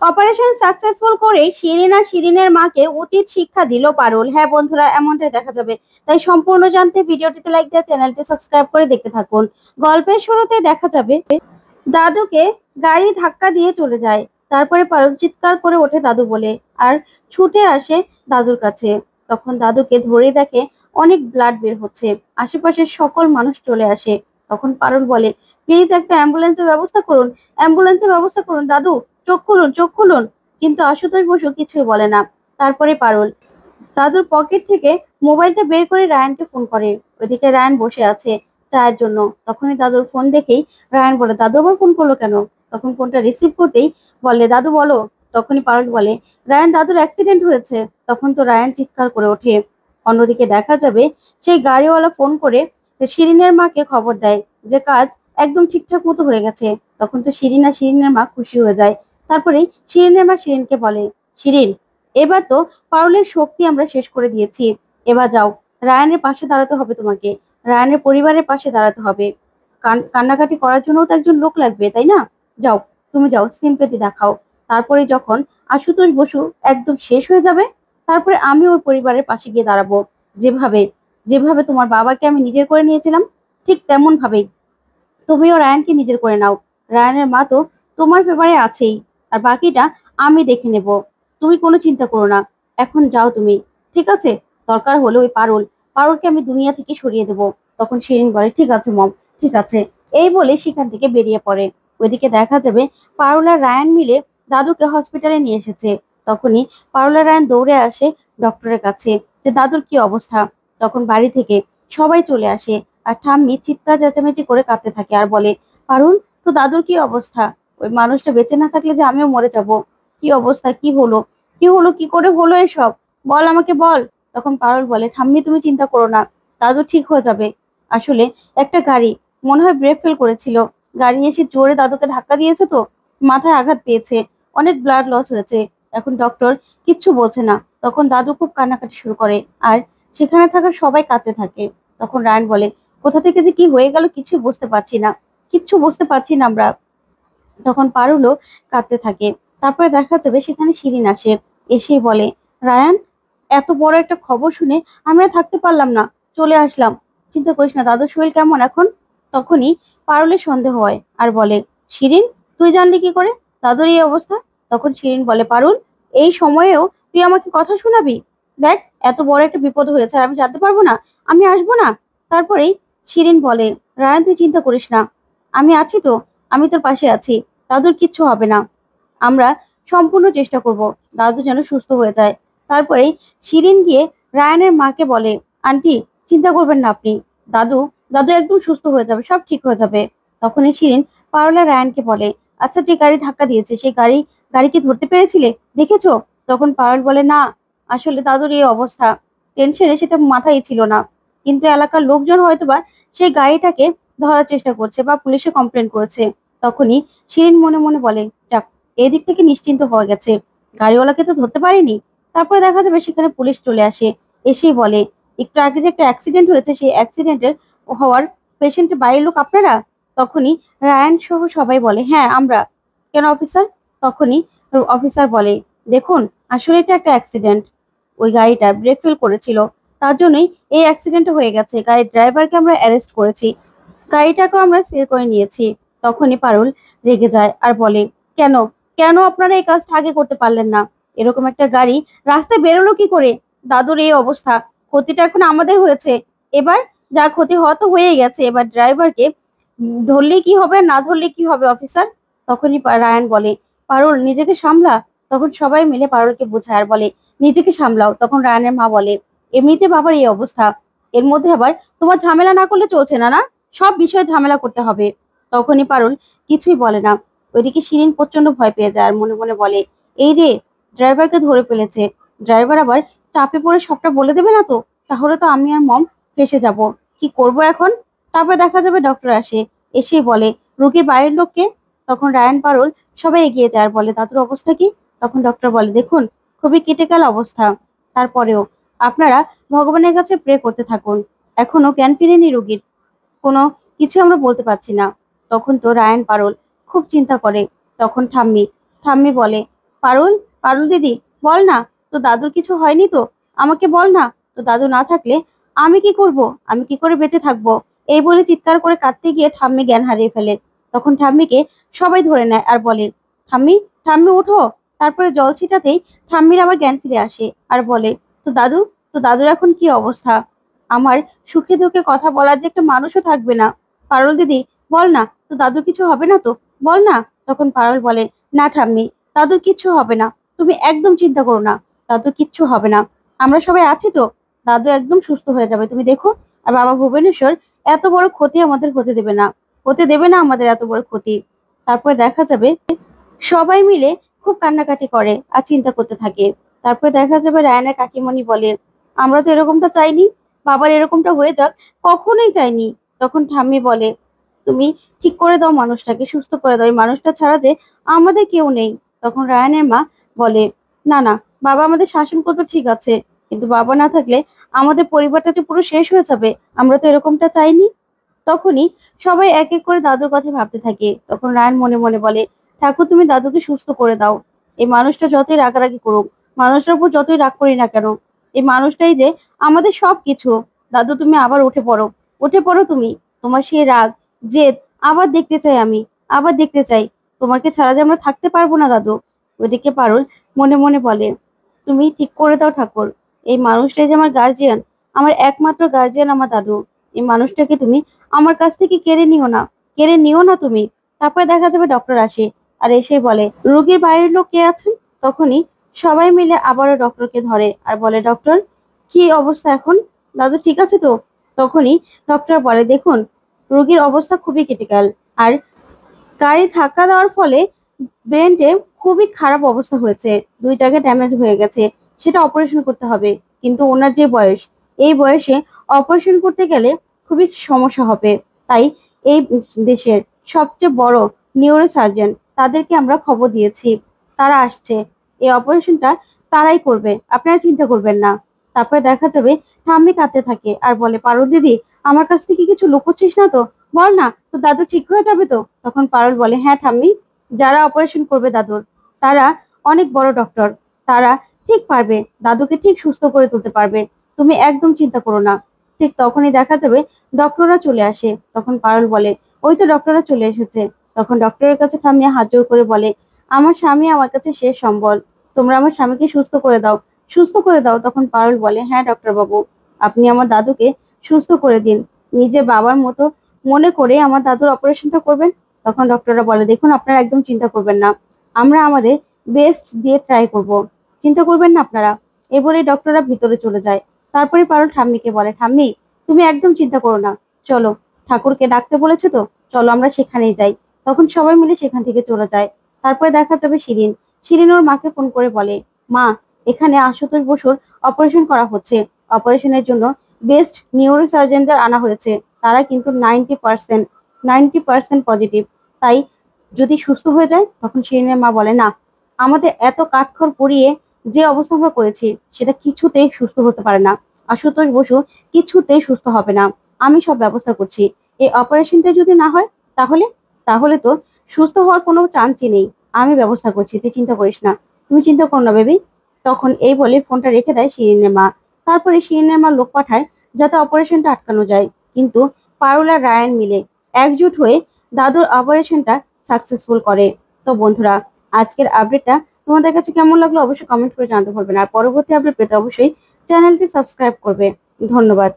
Operation successful করে শিরিন আর শিরিনের মাকে উচিত শিক্ষা দিল পারুল। হ্যাঁ বন্ধুরা, এমনটাই দেখা যাবে। তাই সম্পূর্ণ জানতে ভিডিওটিতে লাইক দিয়ে চ্যানেলটি সাবস্ক্রাইব করে দেখতে থাকুন। গল্পের শুরুতে দেখা যাবে দাদুকে গাড়ি ধাক্কা দিয়ে চলে যায়। তারপরে পারুল চিৎকার করে ওঠে দাদু বলে, আর ছুটে আসে দাদুর কাছে। তখন দাদুকে ধরে দেখে অনেক ব্লাড বের হচ্ছে। আশেপাশের সকল মানুষ চলে আসে। তখন পারুল বলে, প্লিজ একটা অ্যাম্বুলেন্সের ব্যবস্থা করুন, অ্যাম্বুলেন্সের ব্যবস্থা করুন দাদু, চোখ খুলুন, চোখ খুলুন। কিন্তু আশুতোষ বসু কিছুই বলে না। তারপরে পারুল দাদুর পকেট থেকে মোবাইলটা বের করে রায়ানকে ফোন করে। ওইদিকে রায়ান বসে আছে চায়ের জন্য। তখনই দাদুর ফোন দেখেই রায়ান বলে, দাদু আবার ফোন করলো কেন? তখন ফোনটা রিসিভ করতেই বলে, দাদু বলো। তখনই পারুল বলে, রায়ান দাদুর অ্যাক্সিডেন্ট হয়েছে। তখন তো রায়ান চিৎকার করে ওঠে। অন্যদিকে দেখা যাবে সেই গাড়িওয়ালা ফোন করে শিরিনের মাকে খবর দেয় যে কাজ একদম ঠিকঠাক মতো হয়ে গেছে। তখন তো শিরিন আর শিরিনের মা খুশি হয়ে যায়। তারপরেই শিরিনের মা শিরিনকে বলে, শিরিন, এবার তো পারুলের শক্তি আমরা শেষ করে দিয়েছি। এবার যাও, রায়ানের পাশে দাঁড়াতে হবে তোমাকে, রায়ানের পরিবারের পাশে দাঁড়াতে হবে। কান্নাকাটি করার জন্য তো একজন লোক লাগবে, তাই না? যাও, তুমি যাও, সিম্পেথি দেখাও। তারপরে যখন আশুতোষ বসু একদম শেষ হয়ে যাবে, তারপরে আমি ওর পরিবারের পাশে গিয়ে দাঁড়াবো। যেভাবে যেভাবে তোমার বাবাকে আমি নিজের করে নিয়েছিলাম, ঠিক তেমন ভাবেই তুমিও রায়ানকে নিজের করে নাও। রায়ানের মা তো তোমার ব্যাপারে আছেই, আর বাকিটা আমি দেখে নেব। তুমি কোনো চিন্তা করো না। এখন যাও তুমি, ঠিক আছে? দরকার হলে ওই পারুলকে আমি দুনিয়া থেকে সরিয়ে দেব। তখন শিরিন বলে, ঠিক আছে মম, ঠিক আছে। এই বলে সেখান থেকে বেরিয়ে পড়ে। ওইদিকে দেখা যাবে পারুল আর রায়ান মিলে দাদুকে হসপিটালে নিয়ে এসেছে। তখনই পারুল আর রায়ান দৌড়ে আসে ডক্টরের কাছে, যে দাদুর কি অবস্থা। তখন বাড়ি থেকে সবাই চলে আসে। আর ঠাম্মি চিৎকার চেঁচামেচি করে কাঁদতে থাকে আর বলে, পারুল, তো দাদুর কি অবস্থা? ওই মানুষটা বেঁচে না থাকলে যে আমিও মরে যাব। কি অবস্থা, কি হলো, কি হলো, কি করে হলো এসব? বল, আমাকে বল। তখন পারুল বলে, ঠাম্মি তুমি চিন্তা করো না, দাদু ঠিক হয়ে যাবে। আসলে একটা গাড়ি মনে হয় ব্রেক ফেল করেছিল। গাড়ি এসে জোরে দাদুকে ধাক্কা দিয়েছে, তো মাথায় আঘাত পেয়েছে, অনেক ব্লাড লস হয়েছে। এখন ডক্টর কিচ্ছু বলছে না। তখন দাদু খুব কান্নাকাটি শুরু করে, আর সেখানে থাকা সবাই কাঁদতে থাকে। তখন রায়ন বলে, কোথা থেকে যে কি হয়ে গেল কিছু বুঝতে পারছি না, কিচ্ছু বুঝতে পারছি না আমরা। তখন পারুলও কাঁদতে থাকে। তারপরে দেখা যাবে সেখানে শিরিন আসে। এসেই বলে, রায়ান, এত বড় একটা খবর শুনে আমি আর থাকতে পারলাম না, চলে আসলাম। চিন্তা করিস না, দাদুর শরীর কেমন এখন? তখনই পারুলের সন্দেহ হয় আর বলে, শিরিন, তুই জানলি কি করে দাদুর এই অবস্থা? তখন শিরিন বলে, পারুল, এই সময়েও তুই আমাকে কথা শোনাবি? দেখ, এত বড় একটা বিপদ হয়েছে আর আমি জানতে পারবো না? আমি আসবো না? তারপরেই শিরিন বলে, রায়ান তুই চিন্তা করিস না, আমি আছি তো, আমি তোর পাশে আছি। দাদুর কিচ্ছু হবে না। আমরা সম্পূর্ণ চেষ্টা করব দাদু যেন সুস্থ হয়ে যায়। তারপরেই শিরিন গিয়ে রায়ানের মাকে বলে, আন্টি, চিন্তা করবেন না আপনি, দাদু দাদু একদম সুস্থ হয়ে যাবে, সব ঠিক হয়ে যাবে। তখনই শিরিন পারুল আর রায়ানকে বলে, আচ্ছা, যে গাড়ি ধাক্কা দিয়েছে সেই গাড়ি কি ধরতে পেরেছিলে, দেখেছো? তখন পারুল বলে, না, আসলে দাদুর এই অবস্থা, টেনশনে সেটা মাথায় ছিল না। কিন্তু এলাকার লোকজন হয়তোবা সেই গাড়িটাকে ধরার চেষ্টা করছে বা পুলিশে কমপ্লেন করেছে। তখনই শিরিন মনে মনে বলে, যাক, এই দিক থেকে নিশ্চিন্ত হয়ে গেছে, গাড়িওয়ালাকে তো ধরতে পারিনি। তারপরে দেখা যাবে সেখানে পুলিশ চলে আসে। এসেই বলে, একটু আগে যে একটা অ্যাক্সিডেন্ট হয়েছে, সেই অ্যাক্সিডেন্টের হওয়ার পেশেন্টের বাড়ির লোক আপনারা? তখনই রায়ান সহ সবাই বলে, হ্যাঁ আমরা। কেন অফিসার? তখনই অফিসার বলে, দেখুন, আসলে এটা একটা অ্যাক্সিডেন্ট, ওই গাড়িটা ব্রেক ফেল করেছিল, তার জন্যই এই অ্যাক্সিডেন্ট হয়ে গেছে। গাড়ির ড্রাইভারকে আমরা অ্যারেস্ট করেছি, গাড়িটাকেও আমরা সিল করে নিয়েছি। তখনই পারুল রেগে যায় আর বলে, কেন কেন আপনারা এই কাজটা আগে করতে পারলেন না? এরকম একটা গাড়ি রাস্তায় বেরোলো কি করে? দাদুর এই অবস্থা, ক্ষতিটা এখন আমাদের হয়েছে। এবার যা ক্ষতি হওয়া তো হয়েই গেছে, এবার ড্রাইভারকে ধরলে কি হবে, না ধরলে কি হবে অফিসার? তখনই রায়ান বলে, পারুল, নিজেকে সামলা। তখন সবাই মিলে পারুলকে বোঝায় আর বলে, নিজেকে সামলাও। তখন রায়ানের মা বলে, এমনিতে বাবার এই অবস্থা, এর মধ্যে আবার তোমার ঝামেলা না করলে চলছে না, না? সব বিষয়ে ঝামেলা করতে হবে। তখনই পারুল কিছুই বলে না। ওইদিকে শিরিন প্রচন্ড ভয় পেয়ে যায় আর মনে মনে বলে, এই রে, ড্রাইভারকে ধরে ফেলেছে। ড্রাইভার আবার চাপে পড়ে সবটা বলে দেবে না তো? তাহলে তো আমি আর মম ফেসে যাব। কি করব এখন? তারপর দেখা যাবে ডক্টর আসে। এসেই বলে, রোগীর বাড়ির লোককে? তখন রায়ান, পারুল সবাই এগিয়ে যায় আর বলে, দাদুর অবস্থা কি? তখন ডক্টর বলে, দেখুন, খুবই ক্রিটিক্যাল অবস্থা। তারপরেও আপনারা ভগবানের কাছে প্রে করতে থাকুন, এখনো জ্ঞান ফিরেনি রোগীর, কোনো কিছু আমরা বলতে পারছি না। তখন তো রায়ান, পারুল খুব চিন্তা করে। তখন ঠাম্মি ঠাম্মি বলে, পারুল, পারুল দিদি, বল না, তো দাদুর কিছু হয়নি তো? আমাকে বল না, তো দাদু না থাকলে আমি কি করব? আমি কি করে বেঁচে থাকবো? এই বলে চিৎকার করে কাঁদতে গিয়ে ঠাম্মি জ্ঞান হারিয়ে ফেলে। তখন ঠাম্মিকে সবাই ধরে নেয় আর বলে, ঠাম্মি, ঠাম্মি ওঠো। তারপরে জল ছিটাতেই ঠাম্মির আবার জ্ঞান ফিরে আসে আর বলে, তো দাদু, তো দাদুর এখন কি অবস্থা? আমার সুখে দুঃখে কথা বলার যে একটা মানুষও থাকবে না। পারুল দিদি, বল না, তো দাদুর কিছু হবে না তো? বল না। তখন পারুল বলে, না ঠাম্মি, দাদুর কিচ্ছু হবে না, তুমি একদম চিন্তা করো না, দাদুর কিচ্ছু হবে না, আমরা সবাই আছি তো, দাদু একদম সুস্থ হয়ে যাবে, তুমি দেখো। আর বাবা ভুবনেশ্বর এত বড় ক্ষতি আমাদের হতে দেবে না, হতে দেবে না আমাদের এত বড় ক্ষতি। তারপরে দেখা যাবে সবাই মিলে খুব কান্নাকাটি করে আর চিন্তা করতে থাকে। তারপরে দেখা যাবে রায়ানের কাকিমণি বলে, আমরা তো এরকমটা চাইনি, বাবার এরকমটা হয়ে যাক কখনোই চাইনি। তখন ঠাম্মি বলে, তুমি ঠিক করে দাও, মানুষটাকে সুস্থ করে দাও, এই মানুষটা ছাড়া যে আমাদের কেউ নেই। তখন রায়ানের মা বলে, না না, বাবা আমাদের শাসন করতো ঠিক আছে, কিন্তু বাবা না থাকলে আমাদের পরিবারটা যে পুরো শেষ হয়ে যাবে, আমরা তো এরকমটা চাইনি। তখনই সবাই এক এক করে দাদুর কথা ভাবতে থাকে। তখন রায়ন মনে মনে বলে, ঠাকুর তুমি দাদুকে সুস্থ করে দাও। এই মানুষটা যতই রাগারাগি করুক, মানুষটার উপর যতই রাগ করি না কেন, এই মানুষটাই যে আমাদের সবকিছু। দাদু তুমি আবার উঠে পড়ো, উঠে পড়ো তুমি, তোমার সেই রাগ, জেদ আবার দেখতে চাই আমি, আবার দেখতে চাই। তোমাকে ছাড়া যে আমরা থাকতে পারবো না দাদু। ওইদিকে পারুল মনে মনে বলে, তুমি ঠিক করে দাও ঠাকুর, এই মানুষটাই যে আমার গার্জিয়ান, আমার একমাত্র গার্জিয়ান আমার দাদু। এই মানুষটাকে তুমি আমার কাছ থেকে কেড়ে নিও না, কেড়ে নিও না তুমি। তারপরে দেখা যাবে ডক্টর আসে আর এসে বলে, রোগীর বাইরের লোক কে আছেন? তখনই সবাই মিলে আবারও ডক্টরকে ধরে আর বলে, ডক্টর কি অবস্থা এখন? দাদু ঠিক আছে তো? তখনই ডক্টর বলে, দেখুন, রোগীর অবস্থা খুবই ক্রিটিক্যাল, আর গাড়ি ধাক্কা দেওয়ার ফলে ব্রেনটে খুবই খারাপ অবস্থা হয়েছে, দুই জায়গায় ড্যামেজ হয়ে গেছে, সেটা অপারেশন করতে হবে। কিন্তু ওনার যে বয়স, এই বয়সে অপারেশন করতে গেলে খুবই সমস্যা হবে। তাই এই দেশের সবচেয়ে বড় নিউরো সার্জন, তাদেরকে আমরা খবর দিয়েছি, তারা আসছে, এই অপারেশনটা তারাই করবে, আপনারা চিন্তা করবেন না। তারপরে দেখা যাবে ঠাম্মি কাঁদতে থাকে আর বলে, পারুল দিদি, আমার কাছ থেকে কিছু লুকোচ্ছিস না তো? বল না, তো দাদু ঠিক হয়ে যাবে তো? তখন পারুল বলে, হ্যাঁ ঠাম্মি, যারা অপারেশন করবে দাদুর, তারা অনেক বড় ডক্টর, তারা ঠিক পারবে, দাদুকে ঠিক সুস্থ করে তুলতে পারবে, তুমি একদম চিন্তা করো না। ঠিক তখনই দেখা যাবে ডক্টররা চলে আসে। তখন পারুল বলে, ওই তো ডক্টররা চলে এসেছে। তখন ডক্টরের কাছে ঠাম্মি হাত জোড় করে বলে, আমার স্বামী আমার কাছে শেষ সম্বল, তোমরা আমার স্বামীকে সুস্থ করে দাও, সুস্থ করে দাও। তখন পারুল বলে, হ্যাঁ ডক্টর বাবু, আপনি আমার দাদুকে সুস্থ করে দিন, নিজে বাবার মতো মনে করে আমার দাদুর অপারেশনটা করবেন। তখন ডক্টররা বলে, দেখুন আপনারা একদম চিন্তা করবেন না, আমরা আমাদের বেস্ট দিয়ে ট্রাই করব, চিন্তা করবেন না আপনারা। এই বলে ডক্টররা ভিতরে চলে যায়। তারপরে পারুল ঠাম্মিকে বলে, ঠাম্মি তুমি একদম চিন্তা করো না, চলো, ঠাকুরকে ডাকতে বলেছে তো, চলো আমরা সেখানেই যাই। তখন সবাই মিলে সেখান থেকে চলে যায়। তারপরে দেখা যাবে শিরিন, শিরিন ওর মাকে ফোন করে বলে, মা, এখানে আশুতোষ বসুর অপারেশন করা হচ্ছে, অপারেশনের জন্য বেস্ট নিউরো সার্জনদের আনা হয়েছে, তারা কিন্তু 90% পজিটিভ, তাই যদি সুস্থ হয়ে যায়। তখন শিরিনের মা বলে, না, আমাদের এত কাঠখড় পুড়িয়ে যে অবস্থা আমরা করেছি, সেটা কিছুতেই সুস্থ হতে পারে না, আশুতোষ বসু কিছুতেই সুস্থ হবে না, আমি সব ব্যবস্থা করছি, এই অপারেশনটা যদি না হয়, তাহলে তাহলে তো সুস্থ হওয়ার কোনো চান্সই নেই, আমি ব্যবস্থা করছি, তুই চিন্তা করিস না, তুমি চিন্তা করো না বেবি। তখন এই বলে ফোনটা রেখে দেয় শিরিনের মা। তারপরে শিরিনের মা লোক পাঠায় যাতে অপারেশনটা আটকানো যায়। কিন্তু পারুল আর রায়ান মিলে একজুট হয়ে দাদুর অপারেশনটা সাকসেসফুল করে। তো বন্ধুরা, আজকের আপডেটটা তোমাদের কাছে কেমন লাগলো অবশ্যই কমেন্ট করে জানাতে ভুলবে না। আর পরবর্তী আপডেট পেতে অবশ্যই চ্যানেলটি সাবস্ক্রাইব করবে। ধন্যবাদ।